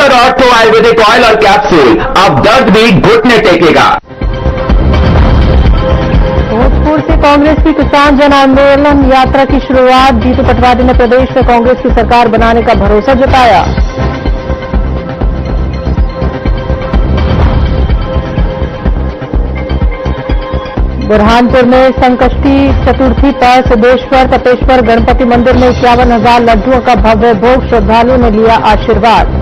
Super ortho Ayurvedic oil और capsule, अब दर्द भी घुटने टेकेगा। भोजपुर से कांग्रेस की किसान जन आंदोलन यात्रा की शुरुआत। जीतू पटवारी ने प्रदेश में कांग्रेस की सरकार बनाने का भरोसा जताया। बुरहानपुर में संकष्टी चतुर्थी पर सिद्धेश्वर तपेश्वर गणपति मंदिर में 51,000 लड्डुओं का भव्य भोग, श्रद्धालुओं ने लिया आशीर्वाद।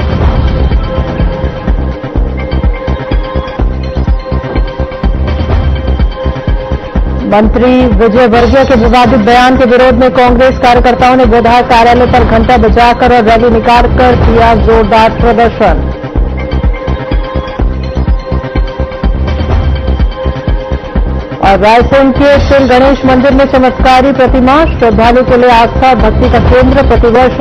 मंत्री विजय वर्गीय के विवादित बयान के विरोध में कांग्रेस कार्यकर्ताओं ने विधायक कार्यालय पर घंटा बजाकर और रैली निकालकर किया जोरदार प्रदर्शन। और रायसेन के श्री गणेश मंदिर में चमत्कारी प्रतिमा, श्रद्धालु के लिए आस्था भक्ति का केंद्र। प्रतिवर्ष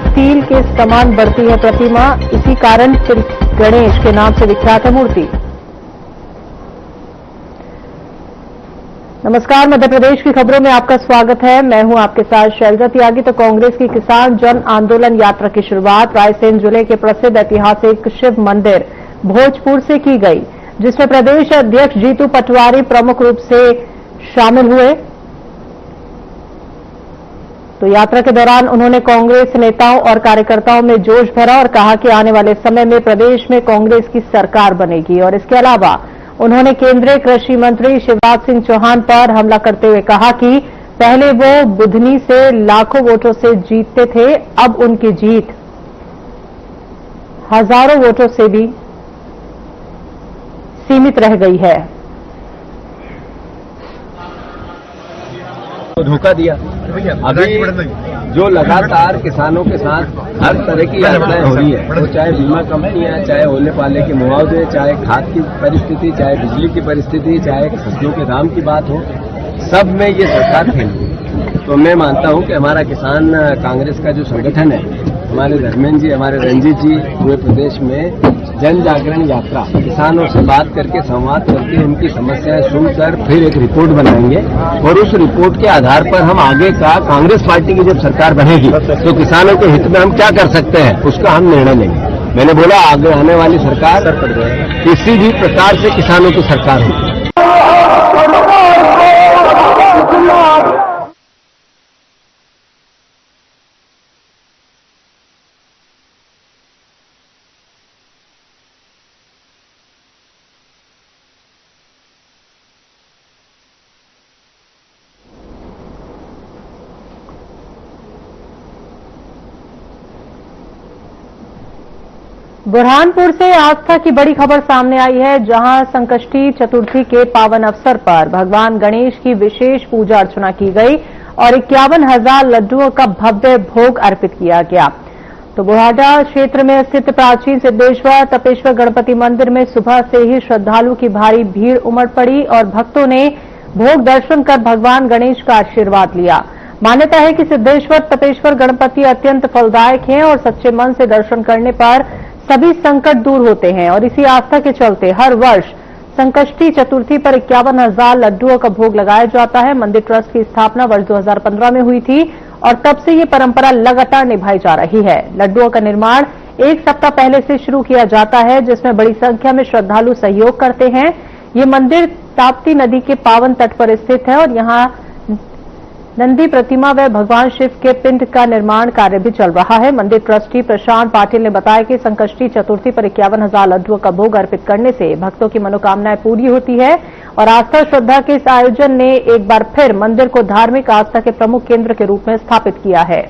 स्टील के समान बढ़ती है प्रतिमा, इसी कारण श्री गणेश के नाम से विख्यात है मूर्ति। नमस्कार, मध्य प्रदेश की खबरों में आपका स्वागत है। मैं हूं आपके साथ शैलजा त्यागी। तो कांग्रेस की किसान जन आंदोलन यात्रा की शुरुआत रायसेन जिले के प्रसिद्ध ऐतिहासिक शिव मंदिर भोजपुर से की गई, जिसमें प्रदेश अध्यक्ष जीतू पटवारी प्रमुख रूप से शामिल हुए। तो यात्रा के दौरान उन्होंने कांग्रेस नेताओं और कार्यकर्ताओं में जोश भरा और कहा कि आने वाले समय में प्रदेश में कांग्रेस की सरकार बनेगी। और इसके अलावा उन्होंने केंद्रीय कृषि मंत्री शिवराज सिंह चौहान पर हमला करते हुए कहा कि पहले वो बुधनी से लाखों वोटों से जीतते थे, अब उनकी जीत हजारों वोटों से भी सीमित रह गई है। धोखा दिया। अभी जो लगातार किसानों के साथ हर तरह की यात्राएं हो रही है, तो चाहे बीमा कंपनियां, चाहे होने वाले के मुआवजे, चाहे खाद की परिस्थिति, चाहे बिजली की परिस्थिति, चाहे फसलों के दाम की बात हो, सब में ये सरकार फैली। तो मैं मानता हूं कि हमारा किसान कांग्रेस का जो संगठन है, हमारे धर्मेंद्र जी, हमारे रंजीत जी पूरे प्रदेश में जन जागरण यात्रा, किसानों से बात करके संवाद करके उनकी समस्याएं सुनकर फिर एक रिपोर्ट बनाएंगे और उस रिपोर्ट के आधार पर हम आगे का कांग्रेस पार्टी की जब सरकार बनेगी तो किसानों के हित में हम क्या कर सकते हैं उसका हम निर्णय लेंगे। मैंने बोला आगे आने वाली सरकार किसी भी प्रकार से किसानों की सरकार होगी। बुरहानपुर से आस्था की बड़ी खबर सामने आई है, जहां संकष्टी चतुर्थी के पावन अवसर पर भगवान गणेश की विशेष पूजा अर्चना की गई और 51,000 लड्डुओं का भव्य भोग अर्पित किया गया। तो बुढ़ाडा क्षेत्र में स्थित प्राचीन सिद्धेश्वर तपेश्वर गणपति मंदिर में सुबह से ही श्रद्धालु की भारी भीड़ उमड़ पड़ी और भक्तों ने भोग दर्शन कर भगवान गणेश का आशीर्वाद लिया। मान्यता है कि सिद्धेश्वर तपेश्वर गणपति अत्यंत फलदायक हैं और सच्चे मन से दर्शन करने पर सभी संकट दूर होते हैं। और इसी आस्था के चलते हर वर्ष संकष्टी चतुर्थी पर 51,000 लड्डुओं का भोग लगाया जाता है। मंदिर ट्रस्ट की स्थापना वर्ष 2015 में हुई थी और तब से ये परंपरा लगातार निभाई जा रही है। लड्डुओं का निर्माण एक सप्ताह पहले से शुरू किया जाता है, जिसमें बड़ी संख्या में श्रद्धालु सहयोग करते हैं। ये मंदिर ताप्ती नदी के पावन तट पर स्थित है और यहाँ नंदी प्रतिमा व भगवान शिव के पिंड का निर्माण कार्य भी चल रहा है। मंदिर ट्रस्टी प्रशांत पाटिल ने बताया कि संकष्टी चतुर्थी पर 51,000 लड्डुओं का भोग अर्पित करने से भक्तों की मनोकामनाएं पूरी होती है और आस्था श्रद्धा के इस आयोजन ने एक बार फिर मंदिर को धार्मिक आस्था के प्रमुख केंद्र के रूप में स्थापित किया है।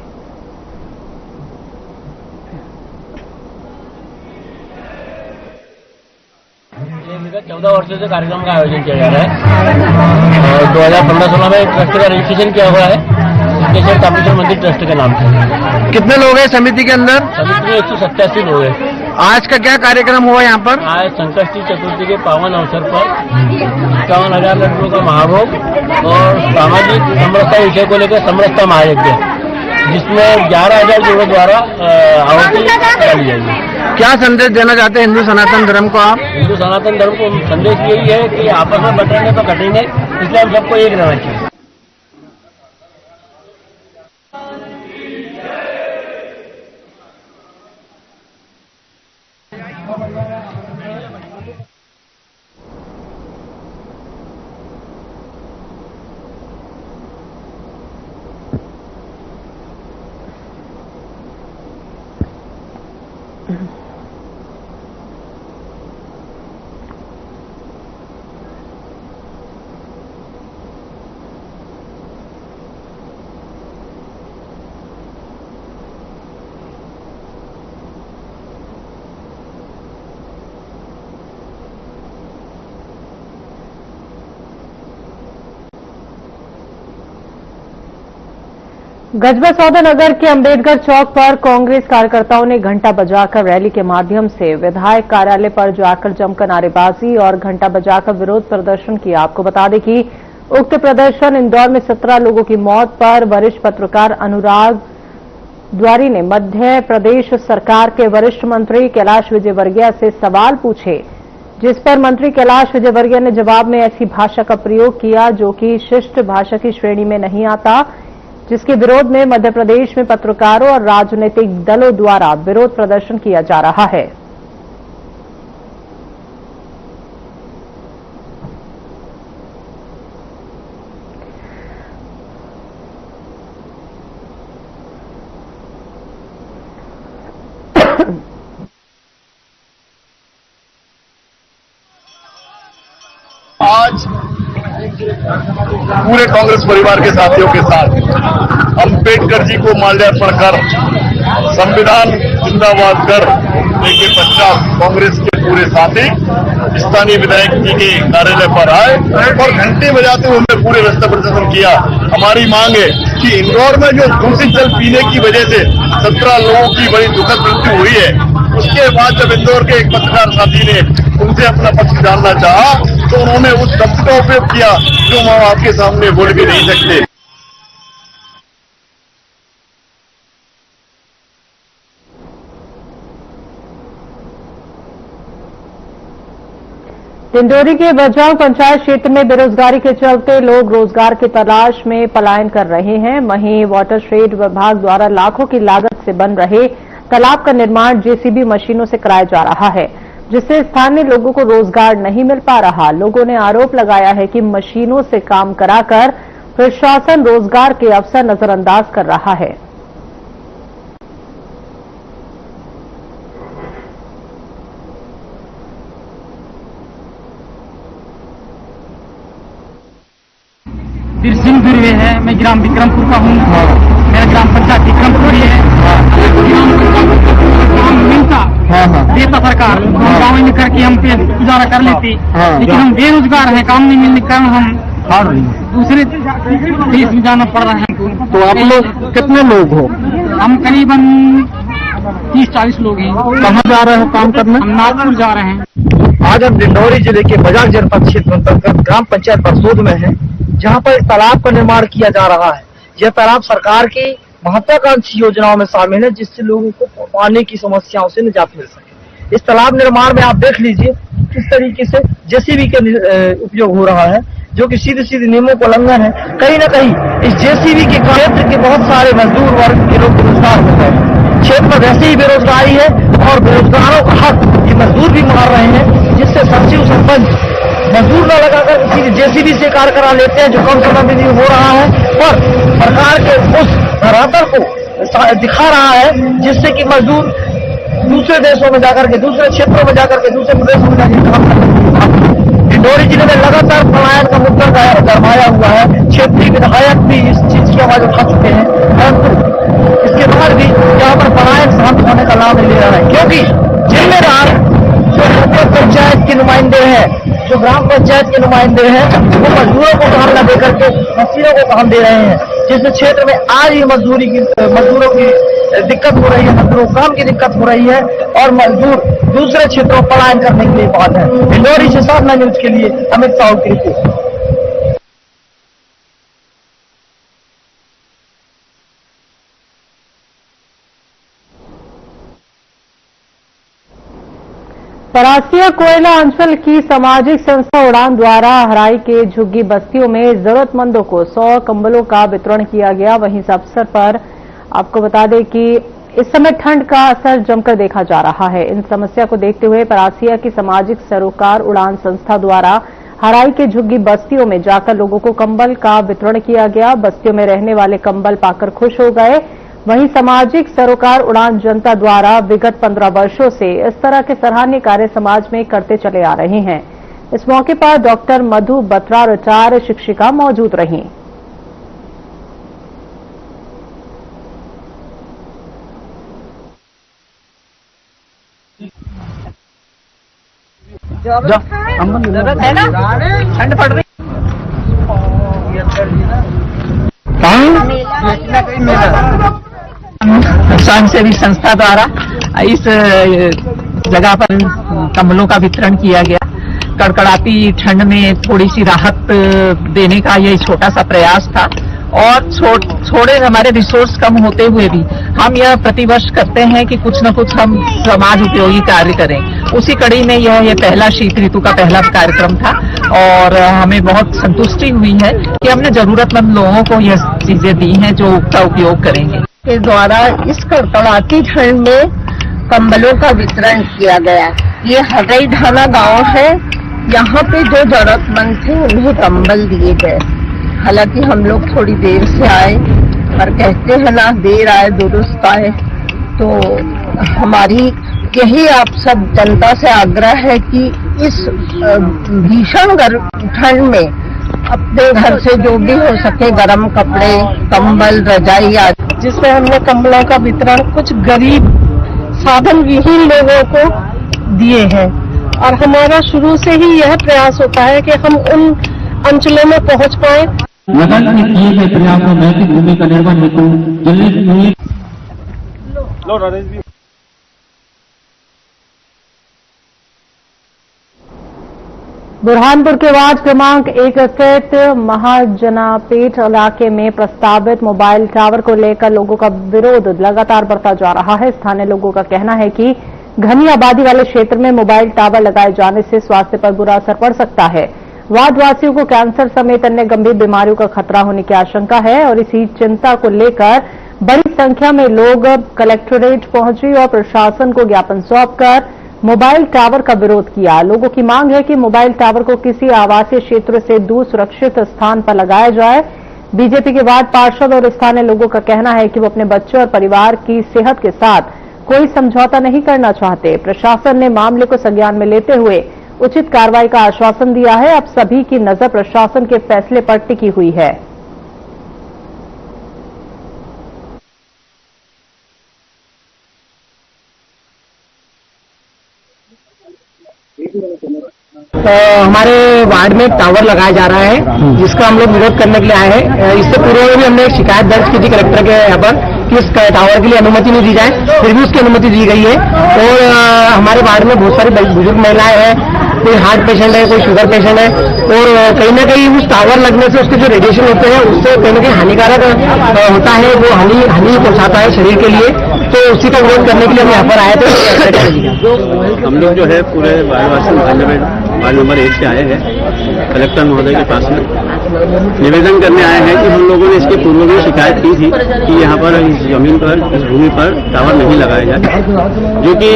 विगत 14 वर्षों से कार्यक्रम का आयोजन किया जा रहा है और 2015-16 में ट्रस्ट का रजिस्ट्रेशन किया हुआ है सिद्धेश्वर तपेश्वर मंदिर ट्रस्ट के नाम से। कितने लोग हैं समिति के अंदर? समिति में 187 लोग हैं। आज का क्या कार्यक्रम हुआ यहाँ पर? आज संकष्टी चतुर्थी के पावन अवसर पर 51,000 लड्डुओं का महाभोग और सामाजिक समरसता विषय को लेकर समरसता महायज्ञ, जिसमें 11,000 लोगों द्वारा आहुति डाली जाएगी। क्या संदेश देना चाहते हैं हिंदू सनातन धर्म को आप? हिंदू सनातन धर्म को संदेश यही है कि आपस में बटेंगे तो कटेंगे, इसलिए हम सबको एक रहना चाहिए। गजबा नगर के अंबेडकर चौक पर कांग्रेस कार्यकर्ताओं ने घंटा बजाकर रैली के माध्यम से विधायक कार्यालय पर जाकर जमकर नारेबाजी और घंटा बजाकर विरोध प्रदर्शन किया। आपको बता दें कि उक्त प्रदर्शन इंदौर में 17 लोगों की मौत पर वरिष्ठ पत्रकार अनुराग द्वारी ने मध्य प्रदेश सरकार के वरिष्ठ मंत्री कैलाश विजयवर्गीय से सवाल पूछे, जिस पर मंत्री कैलाश विजयवर्गीय ने जवाब में ऐसी भाषा का प्रयोग किया जो कि शिष्ट भाषा की श्रेणी में नहीं आता, जिसके विरोध में मध्य प्रदेश में पत्रकारों और राजनीतिक दलों द्वारा विरोध प्रदर्शन किया जा रहा है। आज पूरे कांग्रेस परिवार के साथियों के साथ अंबेडकर जी को माल्यार्पण कर संविधान जिंदाबाद कर के पश्चात कांग्रेस के पूरे साथी स्थानीय विधायक जी के कार्यालय पर आए और घंटे बजाते हुए हमने पूरे रास्ता प्रदर्शन किया। हमारी मांग है कि इंदौर में जो दूषित जल पीने की वजह से 17 लोगों की बड़ी दुखद मृत्यु हुई है, उसके बाद जब इंदौर के एक पत्रकार साथी ने उनसे अपना पक्ष जानना चाहा तो उन्होंने उस शब्द का उपयोग किया जो हम आपके सामने बोल भी नहीं सकते। डिंडोरी के बजाऊ पंचायत क्षेत्र में बेरोजगारी के चलते लोग रोजगार की तलाश में पलायन कर रहे हैं। वहीं वाटरशेड विभाग द्वारा लाखों की लागत से बन रहे तालाब का निर्माण जेसीबी मशीनों से कराया जा रहा है, जिससे स्थानीय लोगों को रोजगार नहीं मिल पा रहा। लोगों ने आरोप लगाया है कि मशीनों से काम कराकर प्रशासन रोजगार के अवसर नजरअंदाज कर रहा है। सिंहपुर में है, मैं ग्राम विक्रमपुर का हूँ। मेरा ग्राम पंचायत विक्रमपुर है। काम मिलता देता सरकार, गाँव में करके हम पे गुजारा कर लेते, लेकिन हम बेरोजगार हैं, काम नहीं मिलने के कारण हम दूसरे देश में जाना पड़ रहा है हमको। तो आप लोग कितने लोग हो? हम करीबन 30-40 लोग हैं। कहाँ जा रहे हो काम करने? हम नागपुर जा रहे हैं। आज हम डिंडोरी जिले के बजाग जनपद क्षेत्र अंतर्गत ग्राम पंचायत बरसोद में है, जहां पर एक तालाब का निर्माण किया जा रहा है। यह तालाब सरकार की महत्वाकांक्षी योजनाओं में शामिल है, जिससे लोगों को पानी की समस्याओं से निजात मिल सके। इस तालाब निर्माण में आप देख लीजिए किस तरीके से जेसीबी का उपयोग हो रहा है, जो कि सीधे सीधे नियमों का उल्लंघन है। कहीं न कहीं इस जेसीबी के क्षेत्र के बहुत सारे मजदूर वर्ग के लोग बेरोजगार हो गए। क्षेत्र में वैसे ही बेरोजगारी है और बेरोजगारों का हक ये मजदूर भी मार रहे हैं, जिससे सचिव सरपंच मजदूर न लगाकर किसी जेसीबी से कार्य करा लेते हैं, जो कम समय में हो रहा है। और सरकार के उस धरातल को दिखा रहा है, जिससे कि मजदूर दूसरे देशों में जाकर के, दूसरे क्षेत्रों में जाकर के, दूसरे प्रदेशों में जाकर काम करते। डिंडोरी जिले में लगातार पलायन का मुद्दा गरमाया हुआ है। क्षेत्रीय विधायक भी इस चीज की आवाज उठा चुके हैं, परंतु इसके बाद भी यहाँ पर पलायन शांत होने का नाम नहीं ले रहा है, क्योंकि जिम्मेदार जो पंचायत के नुमाइंदे हैं, जो ग्राम पंचायत के नुमाइंदे हैं, वो मजदूरों को काम न देकर के मशीनों को काम दे रहे हैं, जिससे क्षेत्र में आज ही मजदूरों की दिक्कत हो रही है, मजदूरों को काम की दिक्कत हो रही है और मजदूर दूसरे क्षेत्रों में पलायन करने के लिए बात है। डिंडोरी से साधना न्यूज के लिए अमित साहू की रिपोर्ट। परासिया कोयला अंचल की सामाजिक संस्था उड़ान द्वारा हराई के झुग्गी बस्तियों में जरूरतमंदों को 100 कंबलों का वितरण किया गया। वहीं इस अवसर पर आपको बता दें कि इस समय ठंड का असर जमकर देखा जा रहा है। इन समस्या को देखते हुए परासिया की सामाजिक सरोकार उड़ान संस्था द्वारा हराई के झुग्गी बस्तियों में जाकर लोगों को कंबल का वितरण किया गया। बस्तियों में रहने वाले कंबल पाकर खुश हो गए। वहीं सामाजिक सरोकार उड़ान जनता द्वारा विगत 15 वर्षों से इस तरह के सराहनीय कार्य समाज में करते चले आ रहे हैं। इस मौके पर डॉक्टर मधु बत्रा रिटायर शिक्षिका मौजूद रहीं। ठंड पड़ रही स्वयंसेवी संस्था द्वारा इस जगह पर कंबलों का वितरण किया गया। कड़कड़ाती ठंड में थोड़ी सी राहत देने का यह छोटा सा प्रयास था और थोड़े हमारे रिसोर्स कम होते हुए भी हम यह प्रतिवर्ष करते हैं कि कुछ न कुछ हम समाज उपयोगी कार्य करें। उसी कड़ी में यह पहला शीत ऋतु का पहला कार्यक्रम था और हमें बहुत संतुष्टि हुई है कि हमने जरूरतमंद लोगों को यह चीजें दी हैं जो उसका उपयोग करेंगे। के द्वारा इस कड़कड़ाती ठंड में कंबलों का वितरण किया गया। ये हरई ढाना गांव है, यहाँ पे जो जरूरतमंद थे उन्हें कंबल दिए गए। हालांकि हम लोग थोड़ी देर से आए, पर कहते हैं ना, देर आए दुरुस्त आए। तो हमारी यही आप सब जनता से आग्रह है कि इस भीषण ठंड में अपने घर से जो भी हो सके गर्म कपड़े, कंबल, रजाई आदि, जिसमें हमने कंबलों का वितरण कुछ गरीब साधन विहीन लोगों को दिए हैं। और हमारा शुरू से ही यह प्रयास होता है कि हम उन अंचलों में पहुंच पाए। लगन में किए गए प्रयास में नैतिक भूमिका निर्वहन हेतु बुरहानपुर के वार्ड क्रमांक 1 स्थित महाजनापेट इलाके में प्रस्तावित मोबाइल टावर को लेकर लोगों का विरोध लगातार बढ़ता जा रहा है। स्थानीय लोगों का कहना है कि घनी आबादी वाले क्षेत्र में मोबाइल टावर लगाए जाने से स्वास्थ्य पर बुरा असर पड़ सकता है। वार्डवासियों को कैंसर समेत अन्य गंभीर बीमारियों का खतरा होने की आशंका है और इसी चिंता को लेकर बड़ी संख्या में लोग कलेक्टोरेट पहुंचे और प्रशासन को ज्ञापन सौंपकर मोबाइल टावर का विरोध किया। लोगों की मांग है कि मोबाइल टावर को किसी आवासीय क्षेत्र से दूर सुरक्षित स्थान पर लगाया जाए। बीजेपी के वार्ड पार्षद और स्थानीय लोगों का कहना है कि वो अपने बच्चों और परिवार की सेहत के साथ कोई समझौता नहीं करना चाहते। प्रशासन ने मामले को संज्ञान में लेते हुए उचित कार्रवाई का आश्वासन दिया है। अब सभी की नजर प्रशासन के फैसले पर टिकी हुई है। तो हमारे वार्ड में टावर लगाया जा रहा है, जिसका हम लोग विरोध करने के लिए आए हैं। इससे पूर्व में भी हमने एक शिकायत दर्ज की थी कलेक्टर के यहाँ पर कि इस टावर के लिए अनुमति नहीं दी जाए, फिर भी उसकी अनुमति दी गई है। और हमारे वार्ड में बहुत सारी बुजुर्ग महिलाएं हैं, कोई हार्ट पेशेंट है, कोई शुगर पेशेंट है, और कहीं ना कहीं उस टावर लगने से उसके जो रेडिएशन होते हैं उससे कहीं ना कहीं हानिकारक होता है, वो हानि पहुंचाता है शरीर के लिए। तो उसी का विरोध करने के लिए हम यहाँ पर आए थे। हम लोग जो है पूरे वार्ड नंबर 1 से आए हैं कलेक्टर महोदय के पास में निवेदन करने आए हैं कि हम लोगों ने इसके पूर्व में शिकायत की थी कि यहाँ पर इस जमीन पर, इस भूमि पर टावर नहीं लगाया जाए, जो कि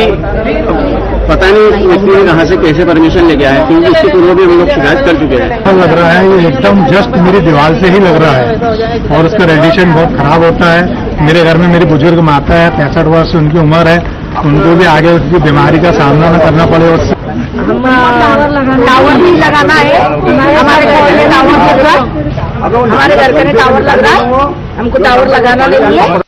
पता नहीं व्यक्ति ने कहाँ से कैसे परमिशन लेके आया, क्योंकि इसके पूर्व भी हम लोग शिकायत कर चुके हैं। लग रहा है ये एकदम जस्ट मेरी दीवार से ही लग रहा है और उसका रेडिएशन बहुत खराब होता है। मेरे घर में मेरी बुजुर्ग माता है, 65 वर्ष उनकी उम्र है, उनको भी आगे उसकी बीमारी का सामना न करना पड़े। और टावर भी लगाना है हमारे घर में, टावर हमारे घर में टावर लग रहा है, हमको टावर लगाना नहीं है।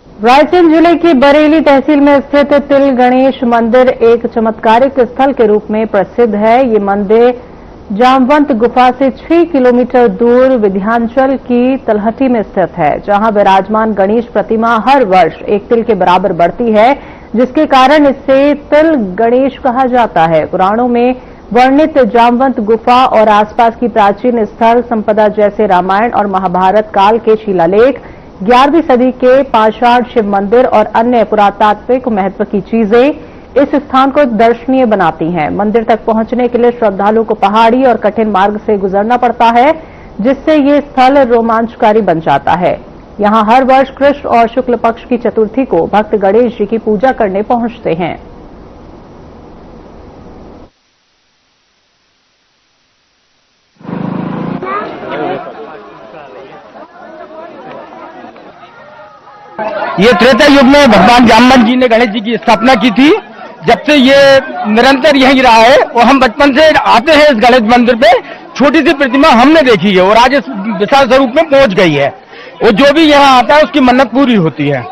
रायसेन जिले की बरेली तहसील में स्थित तिल गणेश मंदिर एक चमत्कारिक स्थल के रूप में प्रसिद्ध है। ये मंदिर जामवंत गुफा से 6 किलोमीटर दूर विंध्याचल की तलहटी में स्थित है, जहां विराजमान गणेश प्रतिमा हर वर्ष एक तिल के बराबर बढ़ती है, जिसके कारण इसे तिल गणेश कहा जाता है। पुराणों में वर्णित जामवंत गुफा और आसपास की प्राचीन स्थल संपदा जैसे रामायण और महाभारत काल के शिलालेख, 11वीं सदी के पाषाण शिव मंदिर और अन्य पुरातात्विक महत्व की चीजें इस स्थान को दर्शनीय बनाती हैं। मंदिर तक पहुंचने के लिए श्रद्धालुओं को पहाड़ी और कठिन मार्ग से गुजरना पड़ता है, जिससे ये स्थल रोमांचकारी बन जाता है। यहां हर वर्ष कृष्ण और शुक्ल पक्ष की चतुर्थी को भक्त गणेश जी की पूजा करने पहुंचते हैं। ये त्रेता युग में भगवान जामवंत जी ने गणेश जी की स्थापना की थी। जब से ये निरंतर यहीं रहा है और हम बचपन से आते हैं इस गणेश मंदिर पे। छोटी सी प्रतिमा हमने देखी है और आज इस विशाल स्वरूप में पहुंच गई है और जो भी यहाँ आता है उसकी मन्नत पूरी होती है।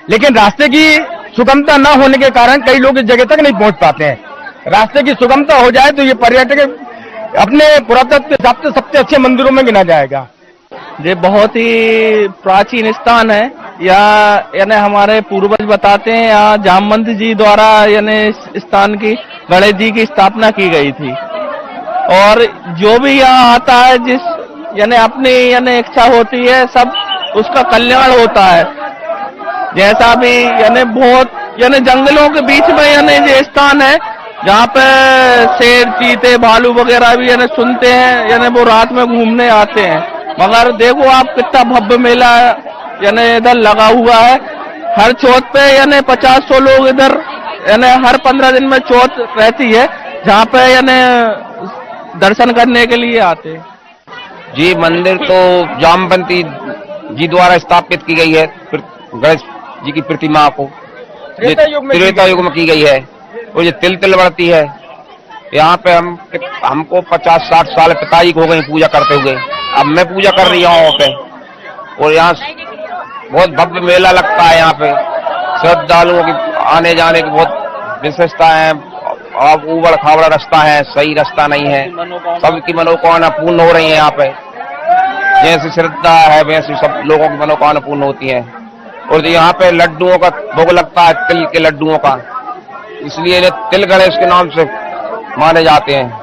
लेकिन रास्ते की सुगमता न होने के कारण कई लोग इस जगह तक नहीं पहुंच पाते हैं। रास्ते की सुगमता हो जाए तो ये पर्यटक अपने पुरातत्व के हिसाब से सबसे अच्छे मंदिरों में गिना जाएगा। ये बहुत ही प्राचीन स्थान है। यहाँ यानी हमारे पूर्वज बताते हैं यहाँ जामवंत जी द्वारा यानी इस स्थान की गणेश जी की स्थापना की गई थी और जो भी यहाँ आता है जिस यानी अपनी यानी इच्छा होती है सब उसका कल्याण होता है। जैसा भी यानी बहुत यानी जंगलों के बीच में यानी ये स्थान है जहाँ पे शेर चीते भालू वगैरह भी यानी सुनते हैं यानी वो रात में घूमने आते हैं। मगर देखो आप कितना भव्य मेला यानी इधर लगा हुआ है। हर चौथ पे यानी 50-100 लोग इधर यानी हर 15 दिन में चौथ रहती है जहाँ पे यानी दर्शन करने के लिए आते हैं। जी मंदिर तो जामवंती जी द्वारा स्थापित की गई है। गणेश जी की प्रतिमा को त्रेता युग में की गई है और ये तिल तिल बढ़ती है। यहाँ पे हमको 50-60 साल पिताजी को हो गए पूजा करते हुए। अब मैं पूजा कर रही हूँ वहाँ पे और यहाँ बहुत भव्य मेला लगता है। यहाँ पे श्रद्धालुओं की आने जाने की बहुत विशेषता है। अब उबड़ खाबड़ रास्ता है, सही रास्ता नहीं है। सबकी मनोकामना पूर्ण हो रही है। यहाँ पे जैसी श्रद्धा है वैसी सब लोगों की मनोकामना पूर्ण होती है। और यहाँ पे लड्डुओं का भोग लगता है, तिल के लड्डुओं का, इसलिए तिल गणेश के नाम से माने जाते हैं।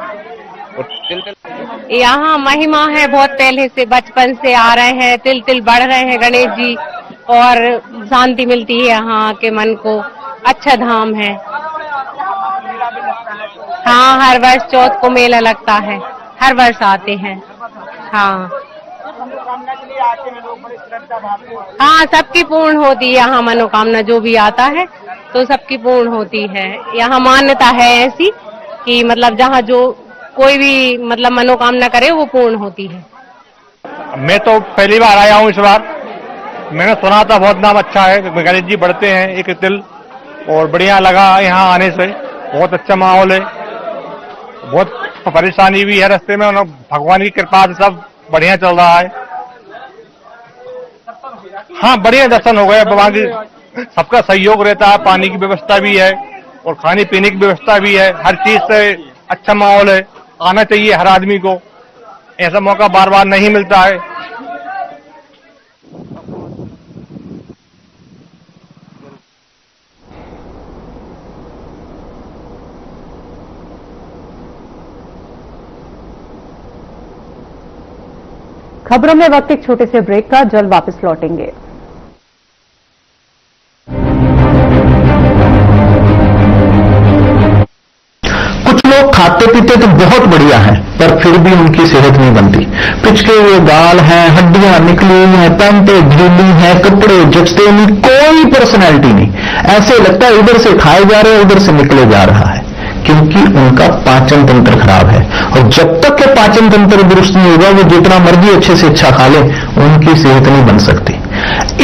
यहाँ महिमा है, बहुत पहले से बचपन से आ रहे हैं, तिल तिल बढ़ रहे हैं गणेश जी और शांति मिलती है यहाँ के मन को। अच्छा धाम है। हाँ, हर वर्ष चौथ को मेला लगता है, हर वर्ष आते हैं। हाँ हाँ, सबकी पूर्ण होती है यहाँ मनोकामना। जो भी आता है तो सबकी पूर्ण होती है। यहाँ मान्यता है ऐसी कि मतलब जहाँ जो कोई भी मतलब मनोकामना करे वो पूर्ण होती है। मैं तो पहली बार आया हूँ इस बार। मैंने सुना था बहुत नाम अच्छा है, गणेश जी बढ़ते हैं एक तिल, और बढ़िया लगा यहाँ आने से। बहुत अच्छा माहौल है। बहुत परेशानी भी है रास्ते में, भगवान की कृपा से सब बढ़िया चल रहा है। हाँ, बढ़िया दर्शन हो गए। भगवान की सबका सहयोग रहता है। पानी की व्यवस्था भी है और खाने पीने की व्यवस्था भी है। हर चीज से अच्छा माहौल है। आना चाहिए हर आदमी को। ऐसा मौका बार बार नहीं मिलता है। खबरों में वक्त एक छोटे से ब्रेक का, जल्द वापस लौटेंगे। कुछ लोग खाते पीते तो बहुत बढ़िया हैं, पर फिर भी उनकी सेहत नहीं बनती। पिचके हुए गाल हैं, हड्डियां निकली हुई हैं, पैंटें ढीली हैं, कपड़े जचते नहीं, कोई पर्सनैलिटी नहीं। ऐसे लगता है इधर से खाए जा रहे हैं, उधर से निकले जा रहा है, क्योंकि उनका पाचन तंत्र खराब है। और जब तक के पाचन तंत्र दुरुस्त नहीं होगा, वो जितना मर्जी अच्छे से अच्छा खा ले, उनकी सेहत नहीं बन सकती।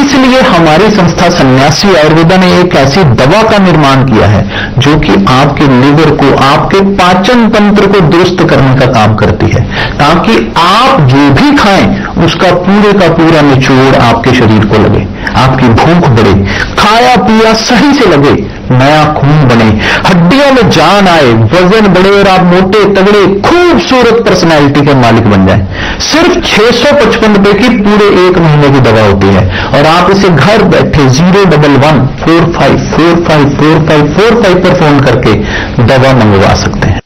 इसलिए हमारी संस्था सन्यासी आयुर्वेदा ने एक ऐसी दवा का निर्माण किया है जो कि आपके लीवर को, आपके पाचन तंत्र को दुरुस्त करने का काम करती है, ताकि आप जो भी खाएं उसका पूरे का पूरा निचोड़ आपके शरीर को लगे, आपकी भूख बढ़े, खाया पिया सही से लगे, नया खून बने, हड्डियों में जान आए, वजन बढ़े और आप मोटे तगड़े खूबसूरत पर्सनैलिटी के मालिक बन जाएं। सिर्फ 655 रुपए की पूरे 1 महीने की दवा होती है और आप इसे घर बैठे 011-45454545 पर फोन करके दवा मंगवा सकते हैं।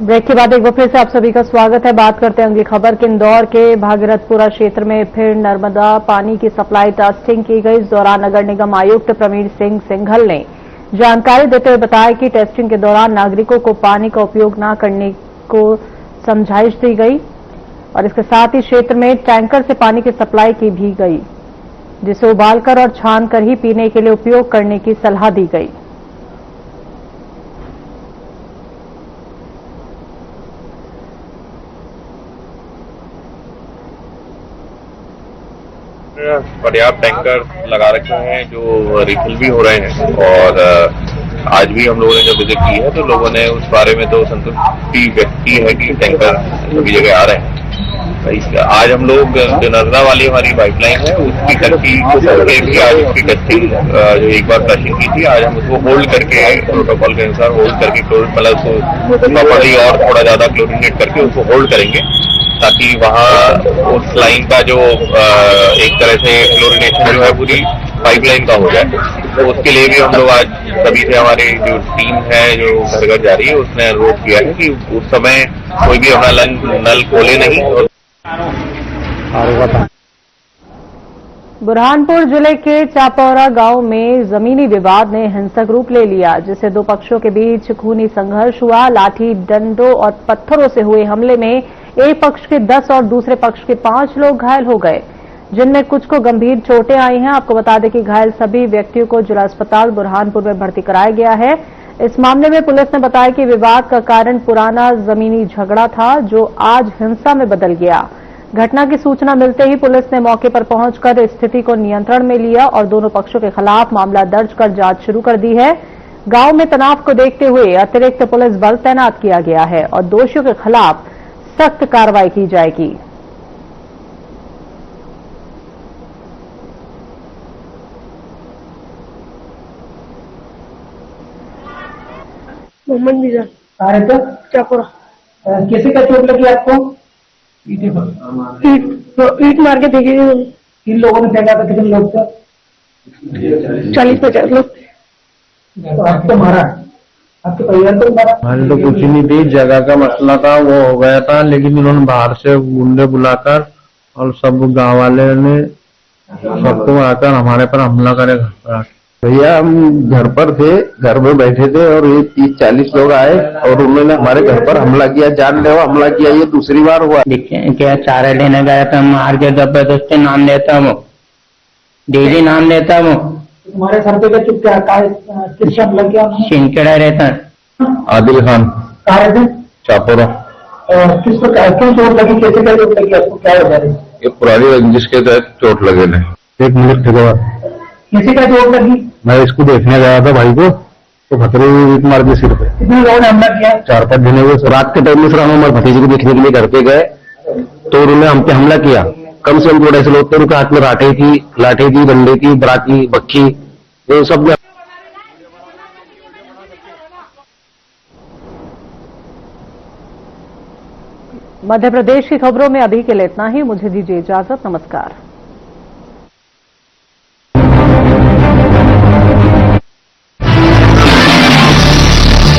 ब्रेक के बाद एक बार फिर से आप सभी का स्वागत है। बात करते हैं अगली खबर के। इंदौर के भागीरथपुरा क्षेत्र में फिर नर्मदा पानी की सप्लाई टेस्टिंग की गई। इस दौरान नगर निगम आयुक्त प्रवीण सिंह सिंघल ने जानकारी देते हुए बताया कि टेस्टिंग के दौरान नागरिकों को पानी का उपयोग न करने को समझाइश दी गई और इसके साथ ही क्षेत्र में टैंकर से पानी की सप्लाई की भी गई। जिसे उबालकर और छानकर ही पीने के लिए उपयोग करने की सलाह दी गई। पर्याप्त टैंकर लगा रखे हैं जो रिफिल भी हो रहे हैं, और आज भी हम लोगों ने जब विजिट की है तो लोगों ने उस बारे में तो संतुष्टि व्यक्त की है कि टैंकर सभी जगह आ रहे हैं। आज हम लोग जो नर्मदा वाली हमारी पाइपलाइन है उसकी टंकी को करके भी आज उसकी टेस्टिंग जो एक बार फ्लशिंग की थी, आज हम उसको होल्ड करके प्रोटोकॉल के अनुसार होल्ड करके मतलब उसको प्रॉपर्ली और थोड़ा ज्यादा क्लोरिनेट करके उसको होल्ड करेंगे, ताकि वहाँ उस लाइन का जो एक तरह से क्लोरिनेशन जो है पूरी पाइपलाइन का हो जाए। तो उसके लिए भी हम लोग आज सभी से हमारी जो टीम है जो घर घर जा रही है उसने अनुरोध किया है कि उस समय कोई भी अपना नल खोले नहीं। बुरहानपुर जिले के चापौरा गांव में जमीनी विवाद ने हिंसक रूप ले लिया, जिससे दो पक्षों के बीच खूनी संघर्ष हुआ। लाठी डंडों और पत्थरों से हुए हमले में एक पक्ष के 10 और दूसरे पक्ष के 5 लोग घायल हो गए, जिनमें कुछ को गंभीर चोटें आई हैं। आपको बता दें कि घायल सभी व्यक्तियों को जिला अस्पताल बुरहानपुर में भर्ती कराया गया है। इस मामले में पुलिस ने बताया कि विवाद का कारण पुराना जमीनी झगड़ा था, जो आज हिंसा में बदल गया। घटना की सूचना मिलते ही पुलिस ने मौके पर पहुंचकर स्थिति को नियंत्रण में लिया और दोनों पक्षों के खिलाफ मामला दर्ज कर जांच शुरू कर दी है। गांव में तनाव को देखते हुए अतिरिक्त पुलिस बल तैनात किया गया है और दोषियों के खिलाफ सख्त कार्रवाई की जाएगी। मोहम्मद मिर्जा चापुरा। कैसे का चोट लगी आपको? ईट मार के फेंकी थी। किन लोगों ने फेंका था? कितने लोग थे? 40-50 लोग। तो आपको मारा? आपके परिवार को मारा? हमारे तो कुछ नहीं थी, जगह का मसला था वो हो गया था, लेकिन उन्होंने बाहर से गुंडे बुलाकर और सब गांव वाले ने सबको आकर हमारे पर हमला करेगा। भैया हम घर पर थे, घर में बैठे थे और ये 30-40 लोग आए और उन्होंने हमारे घर पर हमला किया, जानलेवा हमला किया। ये दूसरी बार हुआ। क्या चारा लेने गया था, मार के जबरदस्ती नाम लेता हूँ, डेली नाम लेता हूँ। तुम्हारे सर पे क्या चुप क्या किस शब्द लग गया? चिंकड़ा रहता है। आदिल खान। कहाँ रहते? चापोरा। किस प्रकार क्यों चोट लगी, कैसे क्या चोट लगी आपको, क्या वजह है? ये पुरानी रंजिश के तहत चोट लगे ने। 1 मिनट के बाद किसी का चोट लगी? मैं इसको देखने गया था भाई को, तो खतरे ईट मार के सिर पे। कितने लोगों ने हमला किया? 4-5 दिन हुए। रात के टाइम में सर हम हमारे भतीजे को देखने के लिए घर पे गए तो उन्होंने हम पे हमला किया। कम से कम थोड़े से लोग थे, उनके हाथ में लाठी थी, डंडे थी, बराकी, बक्खी, ये सब। मध्य प्रदेश की खबरों में अभी के लिए इतना ही। मुझे दीजिए इजाजत। नमस्कार।